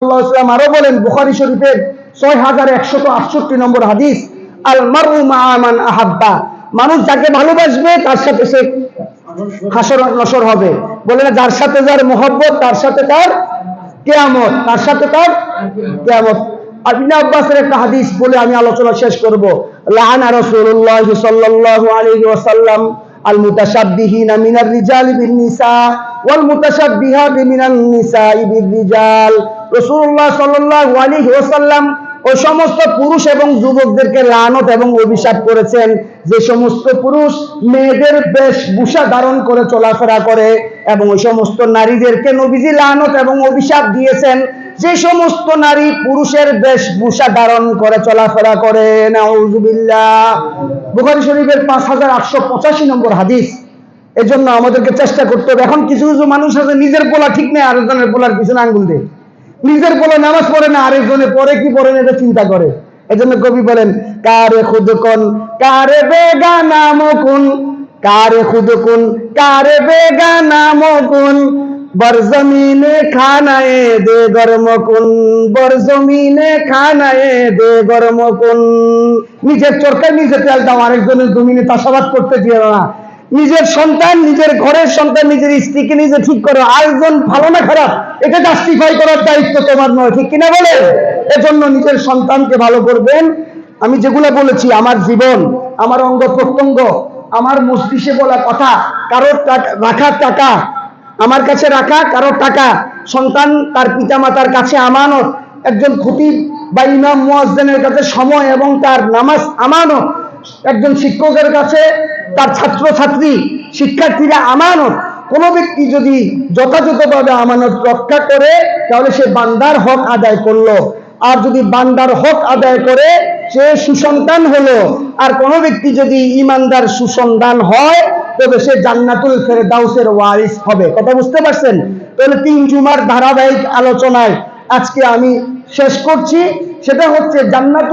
আরো বলেন বুখারী শরীফের 6168 নম্বর হাদিস, আল মারউ মা মান আহাব্বা, মানুষ যাকে ভালোবাসবে তার সাথে সে হাসর নসর হবে। বলে না, যার সাথে যার মহব্বত তার সাথে তার কিয়ামত, তার সাথে তার কিয়ামত। ইবনে আব্বাসের একটা হাদিস বলে আমি আলোচনা শেষ করব। লাআনা রাসূলুল্লাহ সাল্লাল্লাহু আলাইহি ওয়াসাল্লাম আল মুতাশাব্বিহিনা মিনার রিজালি বিন নিসা ওয়াল মুতাশাব্বিহাতি মিনান নিসাই বির রিজাল। রাসূলুল্লাহ সাল্লাল্লাহু আলাইহি ওয়াসাল্লাম ওই সমস্ত পুরুষ এবং যুবকদেরকে লানত এবং অভিশাপ করেছেন যে সমস্ত পুরুষ মেয়েদের বেশভূষা ধারণ করে চলাফেরা করে, এবং ওই সমস্ত নারীদেরকে নবীজি লানত এবং অভিশাপ দিয়েছেন যে সমস্ত নারী পুরুষের বেশভূষা ধারণ করে চলাফেরা করে। নাউযুবিল্লাহ। বুখারী শরীফের 5885 নম্বর হাদিস। এজন্য আমাদেরকে চেষ্টা করতে হবে। এখন কিছু কিছু মানুষ আছে নিজের পোলা ঠিক নেই, আরেকজনের পোলার পিছনে আঙ্গুল দেয়। নিজের পোলা নামাজ পড়ে না, আরেকজনে পড়ে কি পড়ে না এটা চিন্তা করে। এজন্য কবি বলেন, কারে খুদ কোন কারে বেগানা মকুন, কারে খুদ কোন কারে বেগানা মকুন, বরজমিনে খানায়ে দে গরমকুন, বরজমিনে খানায়ে দে গরমকুন। নিজের চরকায় নিজে তেল দাও, আরেকজনের জমিনে চাষাবাদ করতে দিও না। নিজের সন্তান, নিজের ঘরের সন্তান, নিজের স্ত্রীকে নিজে ঠিক করো। আরেকজন ভালো না খারাপ এটা জাস্টিফাই করার দায়িত্ব তোমার নয়, ঠিক কিনা বলেন? এজন্য নিজের সন্তানকে ভালো করবেন। আমি যেগুলো বলেছি, আমার জীবন, আমার অঙ্গ প্রত্যঙ্গ, আমার মস্তিষ্কে বলা কথা, কারোর রাখার টাকা আমার কাছে রাখা, কারোর টাকা সন্তান তার পিতামাতার কাছে আমানত, একজন খতিব বা ইমাম মুয়াজ্জিনের কাছে সময় এবং তার নামাজ আমানত, একজন শিক্ষকের কাছে তার ছাত্র ছাত্রী শিক্ষার্থীরা আমানত। কোন ব্যক্তি যদি যথাযথভাবে আমানত রক্ষা করে তাহলে সে বান্দার হক আদায় করলো, আর যদি বান্দার হক আদায় করে সে সুসন্তান হলো। আর কোন ব্যক্তি যদি ইমানদার সুসন্তান হয় তবে সে জান্নাতুল ফেরদাউসের ওয়ারিস হবে। কথা বুঝতে পারছেন? তাহলে 3 জুমার ধারাবাহিক আলোচনায় আজকে আমি শেষ করছি। সেটা হচ্ছে জান্নাত